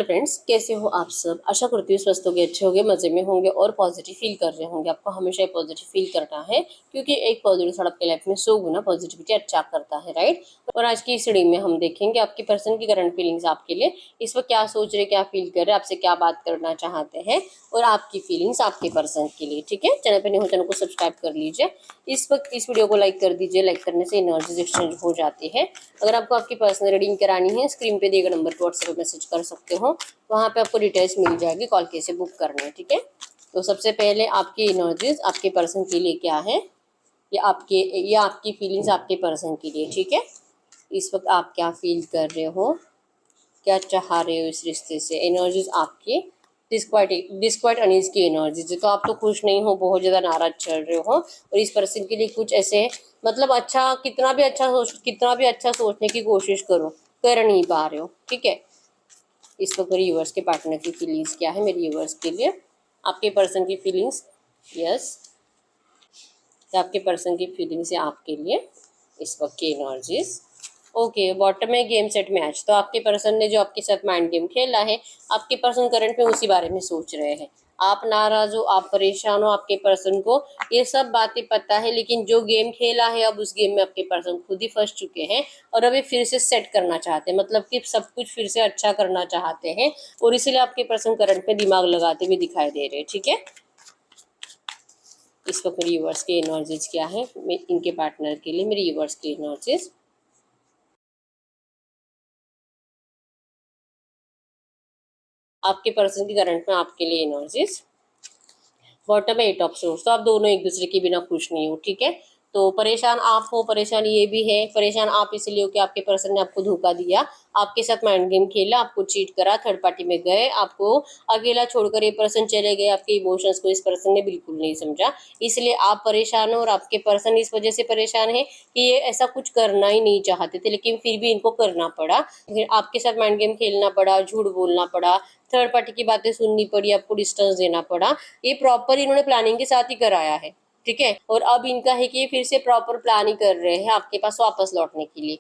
Hello friends, कैसे हो आप सब। आशा करती हूँ स्वस्थ होंगे, अच्छे होंगे, मजे में होंगे और पॉजिटिव फील कर रहे होंगे। आपको हमेशा पॉजिटिव फील करना है क्योंकि एक पॉजिटिव थॉट आपके लाइफ में 100 गुना पॉजिटिविटी अच्छा करता है, राइट। और आज की इस रीडिंग में हम देखेंगे आपकी पर्सन की करंट फीलिंग्स आपके लिए, इस वक्त क्या सोच रहे, क्या फील कर रहे, आपसे क्या बात करना चाहते हैं और आपकी फीलिंग्स आपके पर्सन के लिए। ठीक है, चैनल पर नहीं हो चैनल को सब्सक्राइब कर लीजिए। इस वक्त इस वीडियो को लाइक कर दीजिए। लाइक करने से एनर्जीज एक्सचेंज हो जाती है। अगर आपको आपकी पर्सनल रीडिंग करानी है, स्क्रीन पे दिए गए नंबर पर व्हाट्सएप मैसेज कर सकते हो, वहाँ पे आपको डिटेल्स मिल जाएगी, कॉल कैसे बुक करना है। ठीक है, तो सबसे पहले आपकी एनर्जीज आपके पर्सन के लिए क्या है, ये आपकी फीलिंग्स आपके पर्सन के लिए। ठीक है, इस वक्त आप क्या फील कर रहे हो, क्या चाह रहे हो इस रिश्ते से। एनर्जीज आपकी डिस्क्वाइट अनीज की एनर्जीज है, तो आप तो खुश नहीं हो, बहुत ज़्यादा नाराज चल रहे हो और इस पर्सन के लिए कुछ ऐसे मतलब अच्छा, कितना भी अच्छा सोचने की कोशिश करो, कर नहीं पा रहे हो। ठीक है, इस वक्त मेरे यूवर्स के पार्टनर की फीलिंग्स क्या है, मेरे यूवर्स के लिए आपके पर्सन की फीलिंग्स। यस, आपके पर्सन की फीलिंग्स है आपके लिए इस वक्त की एनर्जीज। ओके, बॉटम में गेम सेट मैच, तो आपके पर्सन ने जो आपके साथ माइंड गेम खेला है, आपके पर्सन करंट में उसी बारे में सोच रहे हैं। आप नाराज हो, आप परेशान हो, आपके पर्सन को ये सब बातें पता है, लेकिन जो गेम खेला है अब उस गेम में आपके पर्सन खुद ही फंस चुके हैं और अभी फिर से सेट करना चाहते हैं, मतलब कि सब कुछ फिर से अच्छा करना चाहते हैं और इसीलिए आपके पर्सन करंट में दिमाग लगाते हुए दिखाई दे रहे हैं। ठीक है, इस वक्त मेरी यूवर्स की एनर्जीज क्या है, इनके पार्टनर के लिए मेरी यूवर्स की एनर्जीज। आपके पर्सन की करंट में आपके लिए एनर्जीज। बॉटम में 8 ऑफ सोर्स, तो आप दोनों एक दूसरे के बिना खुश नहीं हो। ठीक है, तो परेशान आप हो, परेशान ये भी है। परेशान आप इसलिए हो कि आपके पर्सन ने आपको धोखा दिया, आपके साथ माइंड गेम खेला, आपको चीट करा, थर्ड पार्टी में गए, आपको अकेला छोड़कर ये पर्सन चले गए। आपके इमोशंस को इस पर्सन ने बिल्कुल नहीं समझा, इसलिए आप परेशान हो और आपके पर्सन इस वजह से परेशान है कि ये ऐसा कुछ करना ही नहीं चाहते थे, लेकिन फिर भी इनको करना पड़ा। फिर आपके साथ माइंड गेम खेलना पड़ा, झूठ बोलना पड़ा, थर्ड पार्टी की बातें सुननी पड़ी, आपको डिस्टेंस देना पड़ा। ये प्रॉपर इन्होंने प्लानिंग के साथ ही कराया है। ठीक है, और अब इनका है कि ये फिर से प्रॉपर प्लानिंग कर रहे हैं आपके पास वापस लौटने के लिए।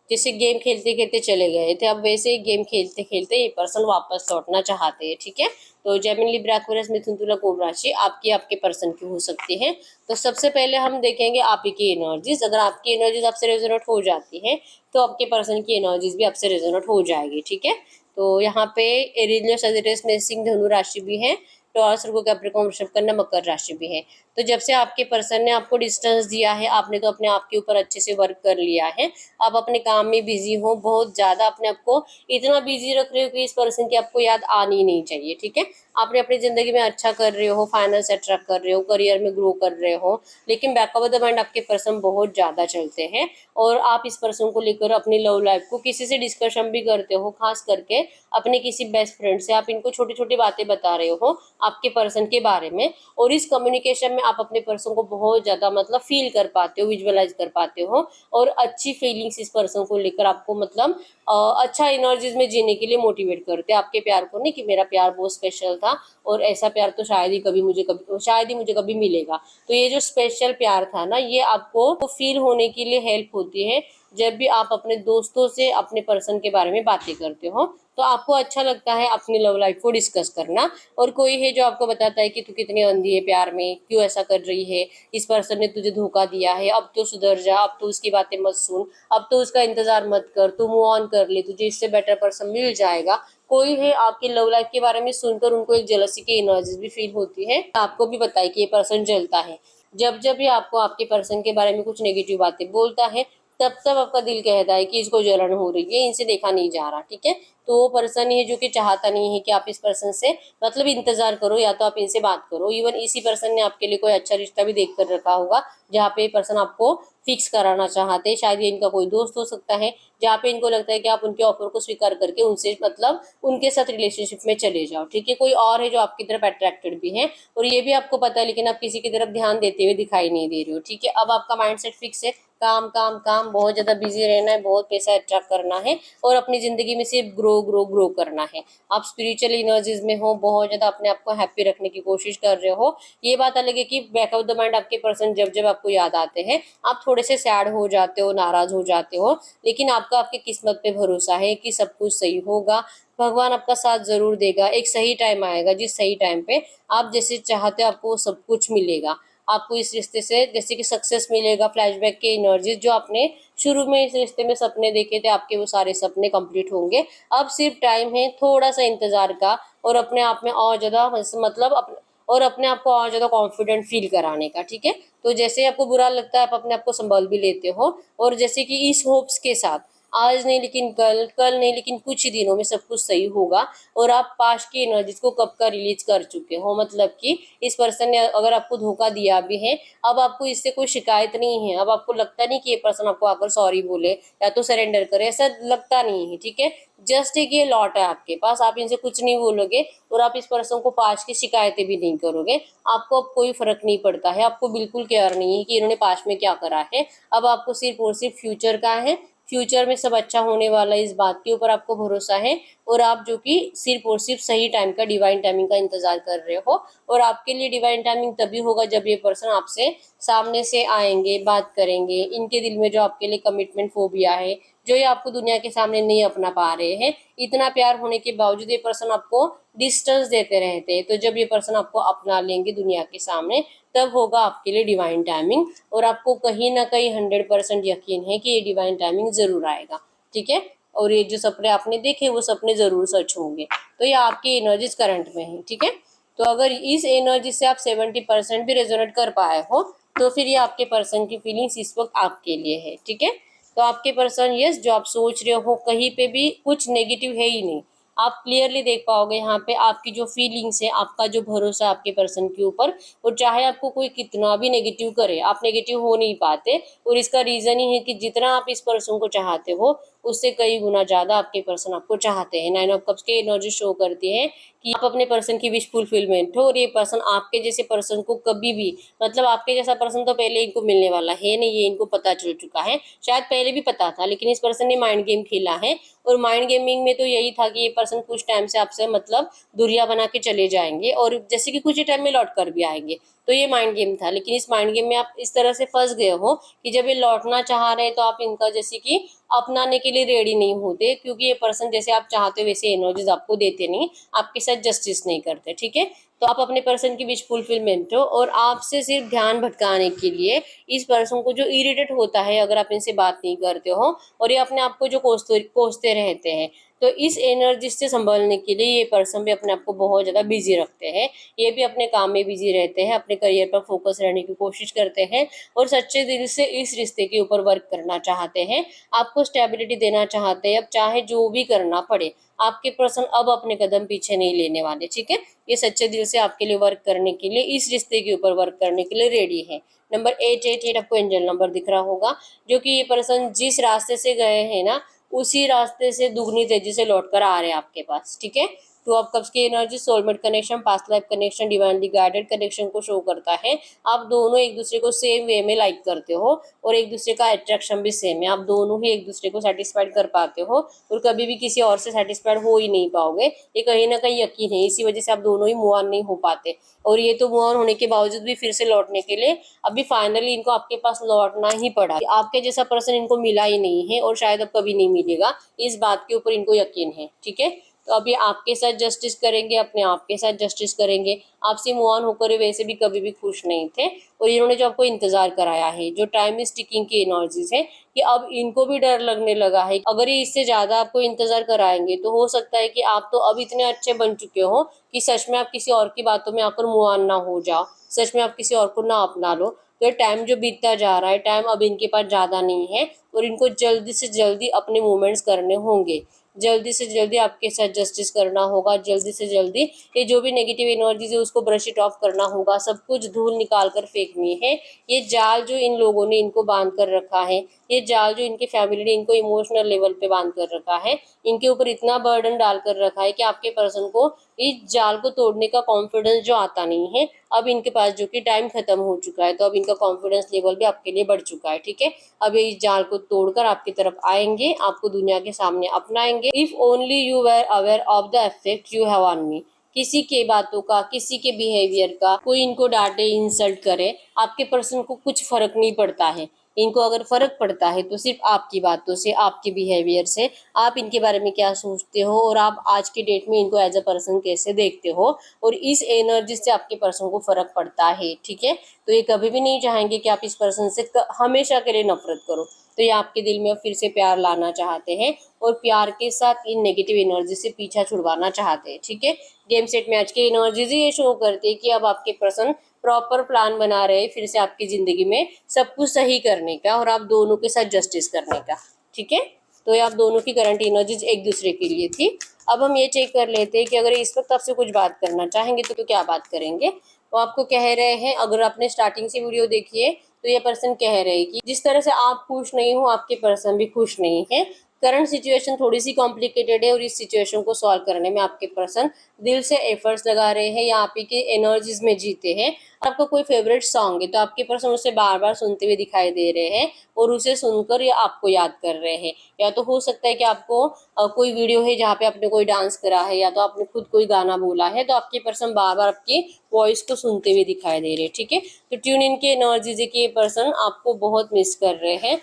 जैसे गेम खेलते खेलते चले गए थे, अब वैसे ही गेम खेलते खेलते ये पर्सन वापस लौटना चाहते हैं। ठीक है, तो जेमिनी, लिब्रा, एक्वेरियस, मिथुन, तुला, कुंभ राशि आपकी आपके पर्सन की हो सकती है। तो सबसे पहले हम देखेंगे आप ही की एनर्जीज। अगर आपकी एनर्जीज आपसे रेजोनेट हो जाती है तो आपके पर्सन की एनर्जीज भी आपसे रेजोनेट हो जाएगी। ठीक है, तो यहाँ पे एरियस, सजिटेरियस, मेषिंग, धनु राशि भी है, टॉरस, कैप्रिकॉर्न, वृषभ, कन्या, मकर राशि भी है। तो जब से आपके पर्सन ने आपको डिस्टेंस दिया है, आपने तो अपने आप के ऊपर अच्छे से वर्क कर लिया है, आप अपने काम में बिजी हो, बहुत ज़्यादा अपने आप को इतना बिजी रख रहे हो कि इस पर्सन की आपको याद आनी नहीं चाहिए। ठीक है, आपने अपनी ज़िंदगी में अच्छा कर रहे हो, फाइनेंस अट्रैक्ट कर रहे हो, करियर में ग्रो कर रहे हो, लेकिन बैक ऑफ द माइंड आपके पर्सन बहुत ज़्यादा चलते हैं और आप इस पर्सन को लेकर अपनी लव लाइफ को किसी से डिस्कशन भी करते हो, खास करके अपने किसी बेस्ट फ्रेंड से आप इनको छोटी छोटी बातें बता रहे हो आपके पर्सन के बारे में, और इस कम्युनिकेशन में आप अपने पर्सन को बहुत ज़्यादा मतलब फील कर पाते हो, विजुअलाइज कर पाते हो और अच्छी फीलिंग्स इस पर्सन को लेकर आपको मतलब अच्छा एनर्जीज में जीने के लिए मोटिवेट करते हैं आपके प्यार को। नहीं कि मेरा प्यार बहुत स्पेशल था और ऐसा प्यार तो शायद ही मुझे कभी मिलेगा। तो ये जो स्पेशल प्यार था ना, ये आपको फील होने के लिए हेल्प होती है जब भी आप अपने दोस्तों से अपने पर्सन के बारे में बातें करते हो, तो आपको अच्छा लगता है अपनी लव लाइफ को डिस्कस करना। और कोई है जो आपको बताता है कि तू कितनी अंधी है प्यार में, क्यों ऐसा कर रही है, इस पर्सन ने तुझे धोखा दिया है, अब तो सुधर जा, अब तो उसकी बातें मत सुन, अब तो उसका इंतजार मत कर, तू मूव ऑन कर ले, तुझे इससे बेटर पर्सन मिल जाएगा। कोई है आपकी लव लाइफ के बारे में सुनकर उनको एक जेलसी की एनर्जी भी फील होती है, आपको भी बताए कि ये पर्सन जलता है। जब जब भी आपको आपके पर्सन के बारे में कुछ नेगेटिव बातें बोलता है, तब तब आपका दिल कहता है कि इसको जलन हो रही है, इनसे देखा नहीं जा रहा। ठीक है, तो वो पर्सन ही है जो कि चाहता नहीं है कि आप इस पर्सन से मतलब इंतजार करो, या तो आप इनसे बात करो। इवन इसी पर्सन ने आपके लिए कोई अच्छा रिश्ता भी देख कर रखा होगा जहाँ पे पर्सन आपको फिक्स कराना चाहते हैं। शायद ये इनका कोई दोस्त हो सकता है जहाँ पे इनको लगता है कि आप उनके ऑफर को स्वीकार करके उनसे मतलब उनके साथ रिलेशनशिप में चले जाओ। ठीक है, कोई और है जो आपकी तरफ अट्रैक्टेड भी है और ये भी आपको पता है, लेकिन आप किसी की तरफ ध्यान देते हुए दिखाई नहीं दे रहे हो। ठीक है, अब आपका माइंडसेट फिक्स है, काम काम काम, बहुत ज्यादा बिजी रहना है, बहुत पैसा अट्रैक्ट करना है और अपनी जिंदगी में सिर्फ ग्रो ग्रो ग्रो करना है। आप स्पिरिचुअल एनर्जीज में हो, बहुत ज्यादा अपने आप को हैप्पी रखने की कोशिश कर रहे हो। ये बात अलग है कि बैक ऑफ द माइंड आपके पर्सन जब जब आपको याद आते हैं आप थोड़े से सैड हो जाते हो, नाराज हो जाते हो, लेकिन आपका आपकी किस्मत पे भरोसा है कि सब कुछ सही होगा। भगवान आपका साथ जरूर देगा। एक सही टाइम आएगा जिस सही टाइम पे आप जैसे चाहते हो आपको सब कुछ मिलेगा। आपको इस रिश्ते से जैसे कि सक्सेस मिलेगा, फ्लैशबैक के एनर्जीज जो आपने शुरू में इस रिश्ते में सपने देखे थे, आपके वो सारे सपने कंप्लीट होंगे। अब सिर्फ टाइम है थोड़ा सा इंतजार का, और अपने आप में और ज्यादा मतलब और अपने आप को और ज्यादा कॉन्फिडेंट फील कराने का। ठीक है, तो जैसे आपको बुरा लगता है आप अपने आप को संभाल भी लेते हो, और जैसे कि इस होप्स के साथ आज नहीं लेकिन कल, कल नहीं लेकिन कुछ ही दिनों में सब कुछ सही होगा। और आप पास्ट की एनर्जीज को कब का रिलीज कर चुके हो, मतलब कि इस पर्सन ने अगर आपको धोखा दिया भी है, अब आपको इससे कोई शिकायत नहीं है। अब आपको लगता नहीं कि ये पर्सन आपको आकर सॉरी बोले या तो सरेंडर करे, ऐसा लगता नहीं है। ठीक है, जस्ट एक ये लॉट है आपके पास, आप इनसे कुछ नहीं बोलोगे और आप इस पर्सन को पास्ट की शिकायतें भी नहीं करोगे। आपको अब कोई फर्क नहीं पड़ता है, आपको बिल्कुल केयर नहीं है कि इन्होंने पास्ट में क्या करा है। अब आपको सिर्फ और सिर्फ फ्यूचर का है, फ्यूचर में सब अच्छा होने वाला है, इस बात के ऊपर आपको भरोसा है। और आप जो कि सिर्फ और सिर्फ सही टाइम का, डिवाइन टाइमिंग का इंतजार कर रहे हो। और आपके लिए डिवाइन टाइमिंग तभी होगा जब ये पर्सन आपसे सामने से आएंगे, बात करेंगे। इनके दिल में जो आपके लिए कमिटमेंट फोबिया है, जो ये आपको दुनिया के सामने नहीं अपना पा रहे हैं, इतना प्यार होने के बावजूद ये पर्सन आपको डिस्टेंस देते रहते हैं। तो जब ये पर्सन आपको अपना लेंगे दुनिया के सामने, तब होगा आपके लिए डिवाइन टाइमिंग। और आपको कहीं ना कहीं 100% यकीन है कि ये डिवाइन टाइमिंग जरूर आएगा। ठीक है, और ये जो सपने आपने देखे वो सपने जरूर सच होंगे। तो ये आपकी एनर्जीज करंट में है। ठीक है, तो अगर इस एनर्जी से आप 70% भी रेजोनेट कर पाए हो, तो फिर ये आपके पर्सन की फीलिंग्स इस वक्त आपके लिए है। ठीक है, तो आपके पर्सन, यस, जो आप सोच रहे हो कहीं पे भी कुछ नेगेटिव है ही नहीं। आप क्लियरली देख पाओगे यहाँ पे आपकी जो फीलिंग्स है, आपका जो भरोसा आपके पर्सन के ऊपर। और चाहे आपको कोई कितना भी नेगेटिव करे, आप नेगेटिव हो नहीं पाते। और इसका रीजन ही है कि जितना आप इस पर्सन को चाहते हो, उससे कई गुना ज्यादा आपके पर्सन आपको चाहते हैं। 9 ऑफ कप्स की एनर्जी शो करती है कि आप अपने पर्सन की विश फुलफिलमेंट हो। और ये पर्सन आपके जैसे पर्सन को कभी भी, मतलब आपके जैसा पर्सन तो पहले इनको मिलने वाला है नहीं, ये इनको पता चल चुका है। शायद पहले भी पता था, लेकिन इस पर्सन ने माइंड गेम खेला है। और माइंड गेमिंग में तो यही था कि ये पर्सन कुछ टाइम से आपसे मतलब दूरियां बना के चले जाएंगे, और जैसे कि कुछ ही टाइम में लौट कर भी आएंगे। तो ये माइंड गेम था, लेकिन इस माइंड गेम में आप इस तरह से फंस गए हो कि जब ये लौटना चाह रहे हैं तो आप इनका जैसे कि अपनाने के लिए रेडी नहीं होते, क्योंकि ये पर्सन जैसे आप चाहते हो वैसे एनर्जीज आपको देते नहीं, आपके साथ जस्टिस नहीं करते। ठीक है, तो आप अपने पर्सन की विश फुलफिलमेंट हो, और आपसे सिर्फ ध्यान भटकाने के लिए इस पर्सन को जो इरिटेट होता है अगर आप इनसे बात नहीं करते हो, और ये अपने आप को जो कोसते रहते हैं, तो इस एनर्जी से संभलने के लिए ये पर्सन भी अपने आप को बहुत ज़्यादा बिजी रखते हैं। ये भी अपने काम में बिजी रहते हैं, अपने करियर पर फोकस रहने की कोशिश करते हैं, और सच्चे दिल से इस रिश्ते के ऊपर वर्क करना चाहते हैं, आपको स्टेबिलिटी देना चाहते हैं। अब चाहे जो भी करना पड़े, आपके पर्सन अब अपने कदम पीछे नहीं लेने वाले। ठीक है, ये सच्चे दिल से आपके लिए वर्क करने के लिए, इस रिश्ते के ऊपर वर्क करने के लिए रेडी है। नंबर 888 आपको एंजल नंबर दिख रहा होगा, जो कि ये पर्सन जिस रास्ते से गए हैं ना, उसी रास्ते से दुगनी तेजी से लौट कर आ रहे हैं आपके पास। ठीक है, टू ऑफ कप्स की energy soulmate connection, past life connection, divinely guided connection को शो करता है। आप दोनों एक दूसरे को सेम वे में लाइक करते हो, और एक दूसरे का अट्रैक्शन भी सेम है। आप दोनों ही एक दूसरे को सेटिस्फाइड कर पाते हो, और कभी भी किसी और से सेटिस्फाइड हो ही नहीं पाओगे। ये कहीं ना कहीं यकीन है, इसी वजह से आप दोनों ही मूव ऑन नहीं हो पाते। और ये तो मूव ऑन होने के बावजूद भी फिर से लौटने के लिए अभी फाइनली इनको आपके पास लौटना ही पड़ा। आपके जैसा पर्सन इनको मिला ही नहीं है, और शायद अब कभी नहीं मिलेगा, इस बात के ऊपर इनको यकीन है। ठीक है, तो अब ये आपके साथ जस्टिस करेंगे, अपने आप के साथ जस्टिस करेंगे। आपसे मूव ऑन होकर वैसे भी कभी भी खुश नहीं थे, और इन्होंने जो आपको इंतजार कराया है, जो टाइम इज टिकिंग की एनर्जीज है, कि अब इनको भी डर लगने लगा है। अगर ये इससे ज्यादा आपको इंतजार कराएंगे तो हो सकता है कि आप तो अब इतने अच्छे बन चुके हो कि सच में आप किसी और की बातों में आकर मूव ऑन ना हो जाओ, सच में आप किसी और को ना अपना लो। तो ये टाइम जो बीतता जा रहा है, टाइम अब इनके पास ज्यादा नहीं है, और इनको जल्दी से जल्दी अपने मूवमेंट्स करने होंगे। जल्दी से जल्दी आपके साथ जस्टिस करना होगा, जल्दी से जल्दी ये जो भी नेगेटिव एनर्जीज है उसको ब्रश इट ऑफ करना होगा, सब कुछ धूल निकाल कर फेंकनी है। ये जाल जो इन लोगों ने इनको बांध कर रखा है, ये जाल जो इनकी फैमिली ने इनको इमोशनल लेवल पे बांध कर रखा है, इनके ऊपर इतना बर्डन डाल कर रखा है कि आपके पर्सन को इस जाल को तोड़ने का कॉन्फिडेंस जो आता नहीं है। अब इनके पास जो कि टाइम खत्म हो चुका है, तो अब इनका कॉन्फिडेंस लेवल भी आपके लिए बढ़ चुका है। ठीक है, अब ये इस जाल को तोड़कर आपकी तरफ आएंगे, आपको दुनिया के सामने अपनाएंगे। If only you were aware of the effect you have on me. किसी के बातों का, किसी के बिहेवियर का, कोई इनको डांटे, इंसल्ट करे, आपके पर्सन को कुछ फर्क नहीं पड़ता है। इनको अगर फर्क पड़ता है तो सिर्फ आपकी बातों से, आपके बिहेवियर से, आप इनके बारे में क्या सोचते हो और आप आज के डेट में इनको एज अ पर्सन कैसे देखते हो, और इस एनर्जी से आपके पर्सन को फर्क पड़ता है। ठीक है, तो ये कभी भी नहीं चाहेंगे कि आप इस पर्सन से हमेशा के लिए नफरत करो। तो ये आपके दिल में फिर से प्यार लाना चाहते हैं और प्यार के साथ इन नेगेटिव एनर्जी से पीछा छुड़वाना चाहते हैं। ठीक है, गेम सेट मैच की एनर्जीज ये शो करते हैं कि अब आपके पर्सन प्रॉपर प्लान बना रहे हैं फिर से आपकी जिंदगी में सब कुछ सही करने का और आप दोनों के साथ जस्टिस करने का। ठीक है, तो ये आप दोनों की करंट एनर्जीज एक दूसरे के लिए थी। अब हम ये चेक कर लेते हैं कि अगर इस वक्त आपसे कुछ बात करना चाहेंगे तो क्या बात करेंगे। वो आपको कह रहे हैं, अगर आपने स्टार्टिंग से वीडियो देखी है तो ये पर्सन कह रहे हैं कि जिस तरह से आप खुश नहीं हो आपके पर्सन भी खुश नहीं है। करंट सिचुएशन थोड़ी सी कॉम्प्लिकेटेड है और इस सिचुएशन को सॉल्व करने में आपके पर्सन दिल से एफर्ट्स लगा रहे हैं या आप ही के एनर्जीज में जीते हैं। आपका कोई फेवरेट सॉन्ग है तो आपके पर्सन उसे बार बार सुनते हुए दिखाई दे रहे हैं और उसे सुनकर ये आपको याद कर रहे हैं। या तो हो सकता है कि आपको कोई वीडियो है जहाँ पे आपने कोई डांस करा है या तो आपने खुद कोई गाना बोला है तो आपके पर्सन बार बार आपकी वॉइस को सुनते हुए दिखाई दे रहे हैं। ठीक है, तो ट्यून इन की एनर्जीज है कि ये पर्सन आपको बहुत मिस कर रहे हैं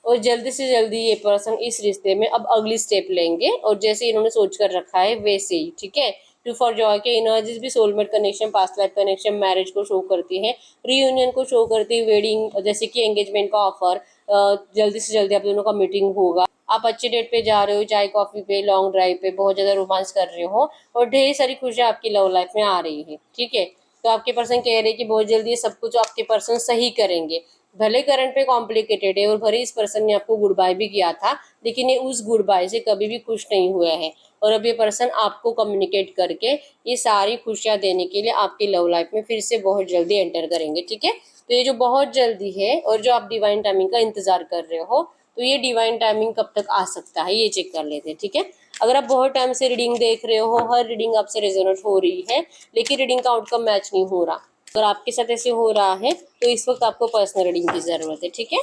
और जल्दी से जल्दी ये पर्सन इस रिश्ते में अब अगली स्टेप लेंगे और जैसे इन्होंने सोच कर रखा है वैसे ही। ठीक है, टू फॉर जॉय के एनर्जीज भी soulmate connection, past life connection, marriage को शो करती है, रीयूनियन को शो करती है, वेडिंग जैसे कि एंगेजमेंट का ऑफर, जल्दी से जल्दी आप दोनों का मीटिंग होगा, आप अच्छे डेट पे जा रहे हो, चाय कॉफी पे, लॉन्ग ड्राइव पे, बहुत ज्यादा रोमांस कर रहे हो और ढेर सारी खुशियां आपकी लव लाइफ में आ रही है। ठीक है, तो आपके पर्सन कह रहे हैं कि बहुत जल्दी ये सब कुछ आपके पर्सन सही करेंगे। भले करंट पे कॉम्प्लिकेटेड है और भले इस पर्सन ने आपको गुड बाय भी किया था लेकिन ये उस गुड बाय से कभी भी खुश नहीं हुआ है और अब ये पर्सन आपको कम्युनिकेट करके ये सारी खुशियां देने के लिए आपकी लव लाइफ में फिर से बहुत जल्दी एंटर करेंगे। ठीक है, तो ये जो बहुत जल्दी है और जो आप डिवाइन टाइमिंग का इंतजार कर रहे हो तो ये डिवाइन टाइमिंग कब तक आ सकता है ये चेक कर लेते हैं। ठीक है, अगर आप बहुत टाइम से रीडिंग देख रहे हो, हर रीडिंग आपसे रेजोनेट हो रही है लेकिन रीडिंग का आउटकम मैच नहीं हो रहा, अगर आपके साथ ऐसे हो रहा है तो इस वक्त आपको पर्सनल रीडिंग की जरूरत है। ठीक है,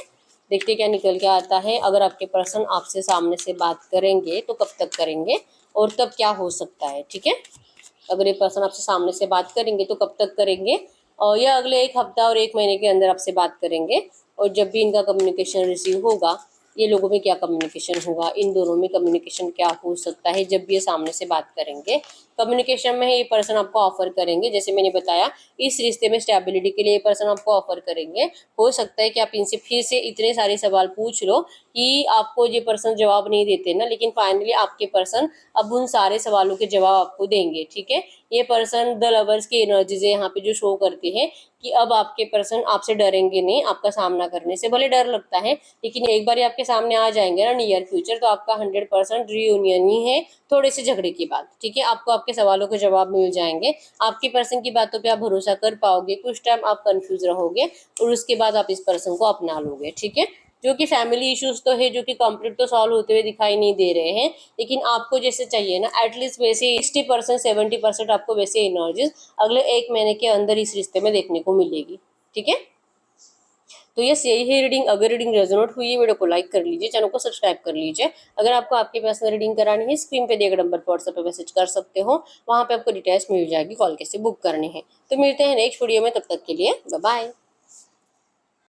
देखते क्या निकल के आता है। अगर आपके पर्सन आपसे सामने से बात करेंगे तो कब तक करेंगे और तब क्या हो सकता है। ठीक है, अगर ये पर्सन आपसे सामने से बात करेंगे तो कब तक करेंगे और या अगले एक हफ्ता और एक महीने के अंदर आपसे बात करेंगे और जब भी इनका कम्युनिकेशन रिसीव होगा ये लोगों में क्या कम्युनिकेशन होगा, इन दोनों में कम्युनिकेशन क्या हो सकता है जब भी ये सामने से बात करेंगे। कम्युनिकेशन में ये पर्सन आपको ऑफर करेंगे, जैसे मैंने बताया इस रिश्ते में स्टेबिलिटी के लिए ये पर्सन आपको ऑफर करेंगे। हो सकता है कि आप इनसे फिर से इतने सारे सवाल पूछ लो कि आपको ये पर्सन जवाब नहीं देते ना, लेकिन फाइनली आपके पर्सन अब उन सारे सवालों के जवाब आपको देंगे। ठीक है, ये पर्सन द लवर्स की एनर्जीज है यहाँ पे जो शो करती है कि अब आपके पर्सन आपसे डरेंगे नहीं, आपका सामना करने से भले डर लगता है लेकिन एक बार आपके सामने आ जाएंगे ना नियर फ्यूचर तो आपका 100% रीयूनियन ही है, थोड़े से झगड़े की बात। ठीक है, आपको आपके सवालों के जवाब मिल जाएंगे, आपके पर्सन की बातों पे आप भरोसा कर पाओगे, कुछ टाइम आप कंफ्यूज रहोगे और उसके बाद आप इस पर्सन को अपना लोगे। ठीक है, जो कि फैमिली इश्यूज तो है जो कि कंप्लीट तो सॉल्व होते हुए दिखाई नहीं दे रहे हैं लेकिन आपको जैसे चाहिए ना एटलीस्ट वैसे 60% 70% आपको वैसे एनर्जीज अगले एक महीने के अंदर इस रिश्ते में देखने को मिलेगी। ठीक है, तो यस यही है रीडिंग। अगर रीडिंग रेजोनेट हुई है वीडियो को लाइक कर लीजिए, चैनल को सब्सक्राइब कर लीजिए। अगर आपको आपके पर्सनल रीडिंग करानी है स्क्रीन पे दिए गए नंबर पर व्हाट्सएप पे मैसेज कर सकते हो, वहाँ पे आपको डिटेल्स मिल जाएगी, कॉल कैसे बुक करनी है। तो मिलते हैं नेक्स्ट वीडियो में, तब तक के लिए बाय बाय।